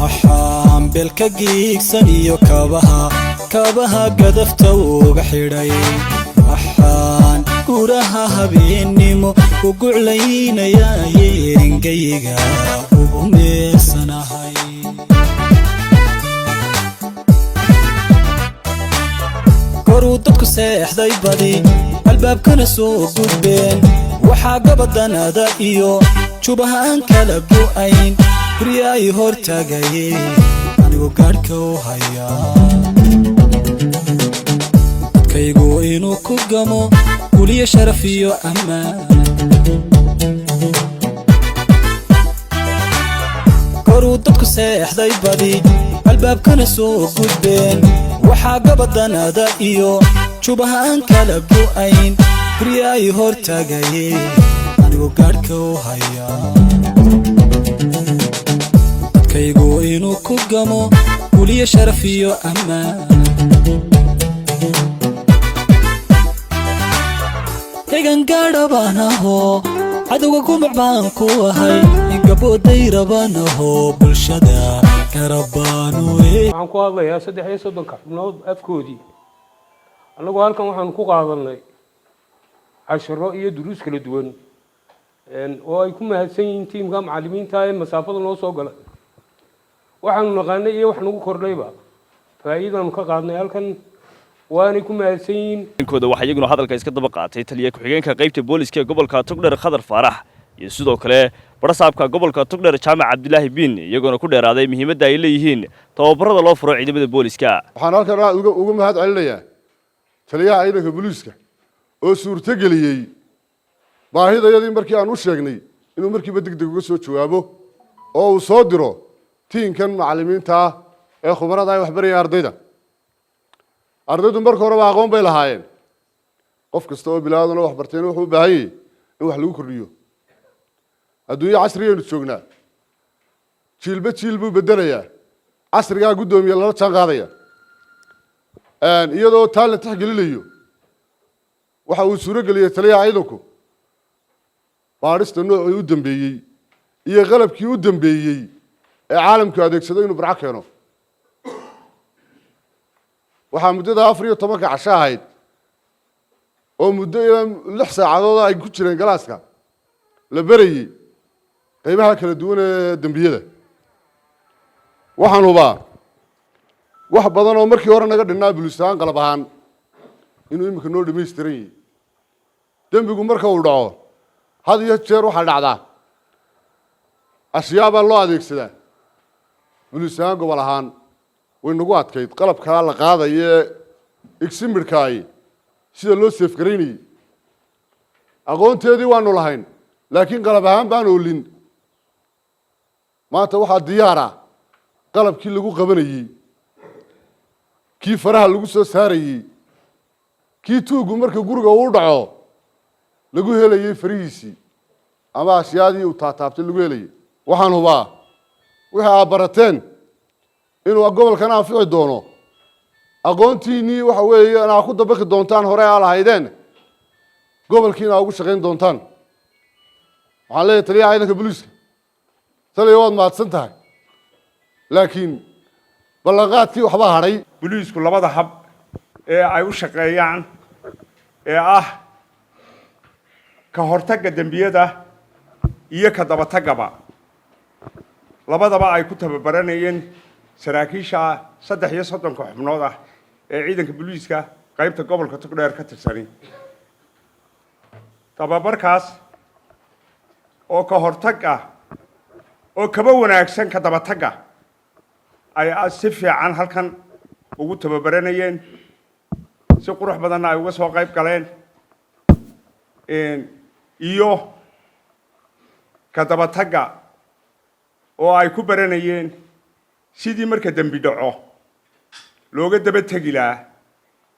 waxaan beelka giigsan iyo kabaha gadafta uga xidhay waxaan guraha habeennimo u guclaynayaa yeengayga ugu meersanahay koruu dadku seexday badi albaabkana soo gudbeen waxaa gabadanada iyo jubahaan kala go'ayn guryaay hor taagayeen anigoo gaadhka u hayaa dadkaygu inuu ku gamo guliyo sharaf iyo ammaan koruu dadku seexday badi albaabkana soo gudbeen waxaa gabadanada iyo jubahaan kala go'ayn guryaay hor taagayeen anigoo gaadhka u hayaa dadkaygu inuu ku gamo guliyo sharaf iyo ammaan egan gaadha baan ahoo cadowga gumac baan ku ahay gabooday rabaan ahoo bulshada karabaanu waxaan ku hadlayaa 33 xubnood afkoodii annagu halkan waxaan ku qaadanay casharo iyo duruus kala duwan oo ay ku mahadsan yihiin tiimka macallimiinta ee masaafada noo soo galay waxaan naqaanay iyo wax nagu kordhayba faa'iidaan ka qaadnay halkan waana ku mahadsan yihiin kooda waxa iyaguna hadalka iska daba qaatay taliye ku-xigeenka qaybta booliska gobolka Togdheer Khadar Faarax iyo sidoo kale barasaabka gobolka Togdheer Jaamac Cabdilaahi Bin iyaguna ku dheeraaday muhiimadda ay leeyihiin tababarada loo furo ciidamada booliska waxaan halkan uga mahad celinayaa taliyaha ciidanka booliska oo suurto geliyay baahidayadii markii aan u sheegnay inuu markiiba degdeg uga soo jawaabo oo uu soo diro tiinkan macallimiinta ee khubarada ay wax barayaan ardaydu marka hore waa aqoon bay lahaayeen qof kasta oo bilaadana wax barteen wuxuu u baahan yahay in wax lagu kordhiyo adduunyo casriyeenu joognaa jiilba jiil buu bedelayaa casrigaa guddoomiye lala jaan qaadaya iyadoo talent tixgelinayo waxa uu suuro geliyay taliyaha ciidanku baadhista noocii u dambeeyey iyo qalabkii u dambeeyey ee caalamku adeegsaday inuu barca keeno waxaa muddada 14 casho ahayd oo muddo ilaa 6 saacadood ay ku jireen galaaska la barayay qaybaha kala duwan ee dambiyada waxaan hubaa wax badan oo markii hore naga dhinaa bulistaan qalab ahaan inuu imika noo dhameystiran yahay dambigu marka uu dhaco had iyo jeer waxa dhacda ashyaaba loo adeegsadaa bulistaan gobol ahaan way nagu adkayd qalabka la qaadayo eximirkaay sida loo safe gareynay aqoonteedii waanu lahayn laakiin qalab ahaan baan oolin maanta waxa diyaar ah qalabkii lagu qabanayay kii faraha lagu soo saarayay kii tuugu marka guriga uu dhaco lagu helayay farihiisii ama ashyaadii uu taataabtay lagu helayay waxaan hubaa waxa aad barateen inuu gobolkan anfici doono aqoontiinii waxa weeye ana ku dabaqi doontaan hore aan lahaydeen gobolkiina ugu shaqeyn doontaan waxaan leeyahay taliyaha ciidanka booliska taliya waad mahadsan tahay laakiin ballanqaadkii waxba hadhay booliisku labada hab ee ay u shaqeeyaan ee ka hortagga dambiyada iyo ka dabatagaba labadaba ay ku tababaranayeen saraakiisha 33 xubnood ee ciidanka booliiska qaybta gobolka Togdheer ka tirsan tababarkaas oo ka hortag oo kaba wanaagsan ka dabatagga ay si fiican halkan ugu tababaranayeen si qurux badan ay uga soo qayb galeen iyo ka dabatagga oo ay ku baranayeen sidii marka dambi dhaco looga daba tagi lahaa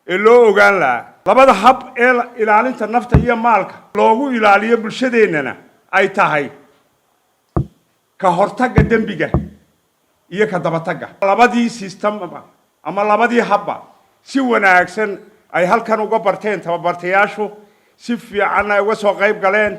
ee loo ogaan lahaa labada hab ee ilaalinta nafta iyo maalka loogu ilaaliyo bulshadeennana ay tahay ka hortagga dambiga iyo ka dabatagga labadii system ama labadii habba si wanaagsan ay halkan uga barteen tababartayaashu si fiican ay uga soo qayb galeen